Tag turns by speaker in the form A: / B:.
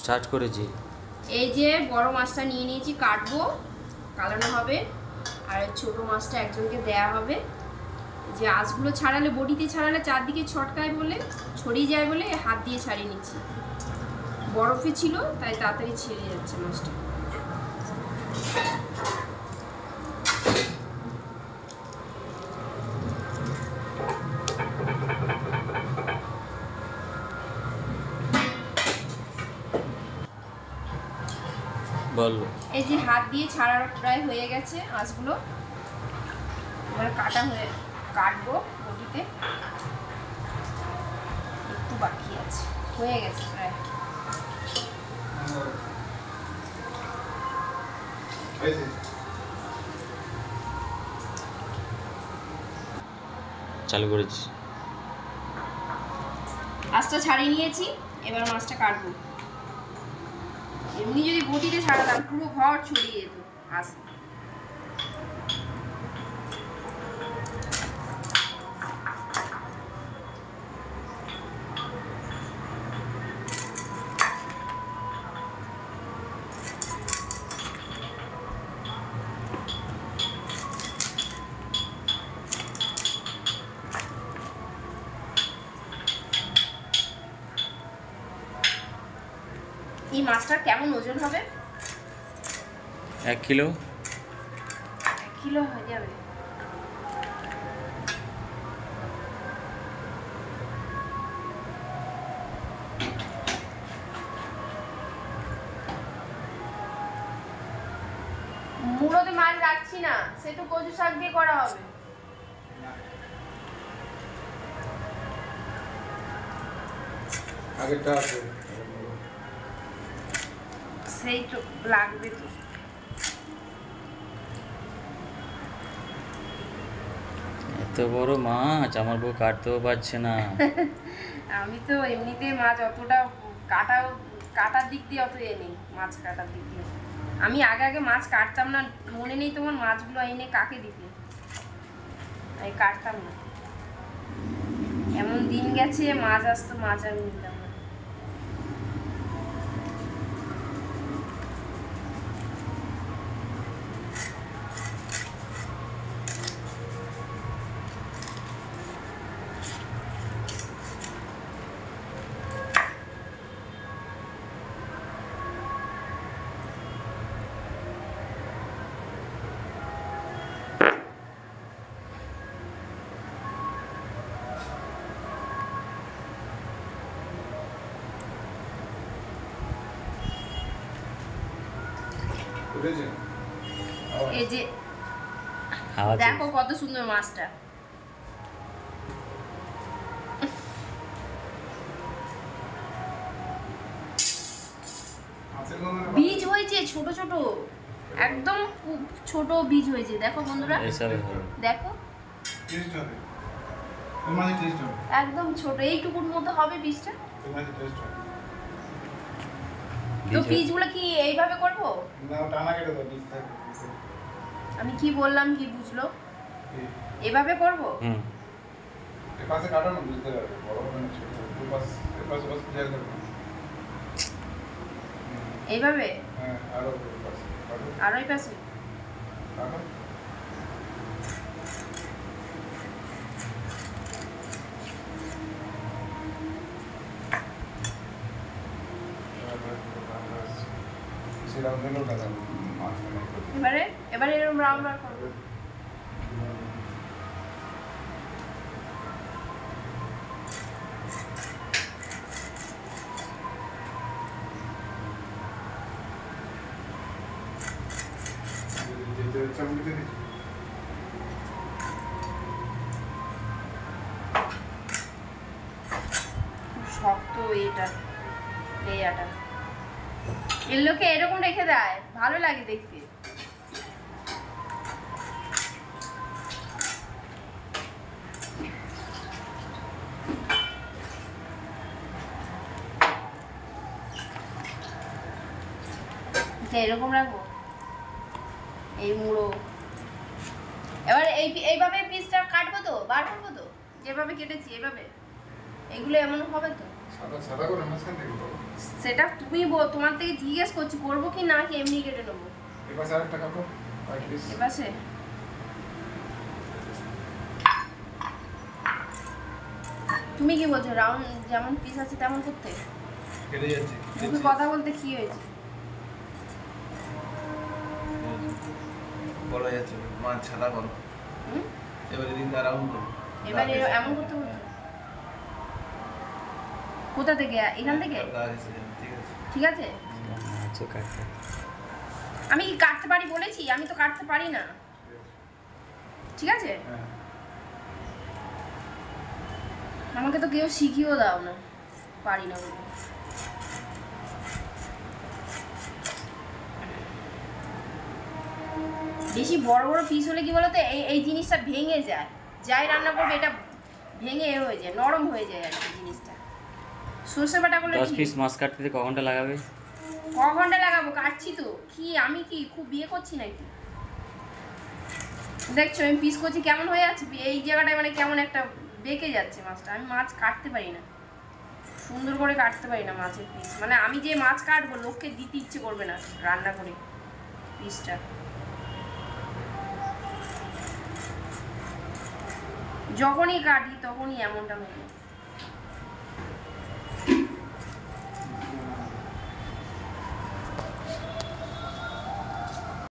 A: Start করেছি।
B: এই যে বড় মাছটা নিয়ে নিয়েছি, কাটবো, কালানো হবে। আর ছোট মাছটা একজনকে দেয়া হবে। যে আঁশগুলো ছাড়ালে, বটিতে ছাড়ালে চারদিকে ছটকায় বলে, ছড়িয়ে যায় বলে হাত দিয়ে ছাড়িয়ে নিচ্ছি। বরফে ছিল তাই তাড়াতাড়ি ছিঁড়ে যাচ্ছে মাছটা।
A: বলো।
B: এই যে হাত দিয়ে ছাড়ার প্রায় হয়ে গেছে আঁশগুলো। এবার কাটবো বটিতে। একটু বাকি আছে, হয়ে গেছে প্রায়।
A: চালু করেছি।
B: আঁশটা ছাড়িয়ে নিয়েছি, এবার মাছটা কাটবো। এমনি যদি বটিতে ছাড়াতাম পুরো ঘর ছড়িয়ে যেত আঁশ। এই মাছটার কেমন ওজন হবে?
A: 1 কিলো।
B: 1 কিলো হয়ে যাবে। মুড়োতে মাছ রাখছি না, সে তো কচু শাক দিয়ে করা হবে।
C: আগেরটা আছে,
B: সেই তো লাগবে তো।
A: এত বড় মাছ আমার বউ কাটতেও পারছে না।
B: আমি তো এমনিতে মাছ অতটা কাটার দিক দিয়ে অত নেই, মাছ কাটার দিক দিয়ে। আমি আগে মাছ কাটতাম না, মনে নেই তোমার মাছগুলো এনে কাকে দিতে, আমি কাটতাম না। এমন দিন গেছে মাছ আসতো, মাছ আমি নিতাম না। এই যে দেখো কত সুন্দর মাছটা। বীজ হয়েছে ছোট ছোট, একদম ছোট বীজ হয়েছে। দেখো বন্ধুরা, দেখো একদম ছোট, এইটুকুর মতো হবে বীজটা। তো বীজগুলো কি এইভাবে করবো? আমি কি বললাম কি বুঝলো? এভাবে করবো? এইভাবে আর ওই পাশে এবারে এরকম রাউন্ড রাউন্ড করবো। শক্ত এটা লেয়াটা, এর লোকে এরকম রেখে দেয়, ভালো লাগে দেখতে। এরকম রাখবো এই মুড়ো। এবার এইভাবে পিসটা কাটবো তো, বার করবো তো, যেভাবে কেটেছি এইভাবে। এগুলো এমন হবে তো।
C: সাদা সাদা করে মাঝখান থেকে করবো।
B: সেটা তুমি তোমার থেকে জিজ্ঞেস করছি করবো কি না কি এমনি কেটে নেবো।
C: এবার আরেকটা কাটো প্লিজ।
B: এপাশে তুমি কি বলছো রাউন্ড যেমন পিস আছে তেমন করতে?
C: কেটে যাচ্ছে
B: মুখে কথা বলতে কি হয়েছে?
C: বলা যাচ্ছে মাছ ছাড়া করো।
B: হুম?
C: এবারে দিন রাউন্ড করো।
B: এবার এমন করতে বলছো? কোথা থেকে? এখান থেকে?
C: ঠিক আছে।
B: ঠিক আছে,
A: মাছও কাটতে
B: আমি কি কাটতে পারি বলেছি? আমি তো কাটতে পারি না, ঠিক আছে?
C: হ্যাঁ
B: আমাকে তো কেউ শিখিয়েও দাও না, পারি না বলে। বেশি বড় বড় পিস হলে কি বলতো এই এই জিনিসটা ভেঙে যায়, যাই রান্না করবে এটা ভেঙে হয়ে যায়, নরম হয়ে যায় আর কি জিনিসটা। সর্ষে বাটা করলে
A: 10 পিস মাছ কাটতে ক ঘন্টা লাগাবে?
B: ক ঘন্টা লাগাবো? কাটছি তো। কি আমি কি খুব বিয়ে করছি নাকি? দেখছো আমি পিস করছি কেমন হয়ে যাচ্ছে, এই জায়গাটায় মানে কেমন একটা বেঁকে যাচ্ছে মাছটা। আমি মাছ কাটতে পারি না, সুন্দর করে কাটতে পারি না মাছের পিস। মানে আমি যে মাছ কাটবো লোককে দিতে ইচ্ছে করবে না রান্না করে পিসটা। যখনই কাটি তখনই এমনটা হয়ে যায়।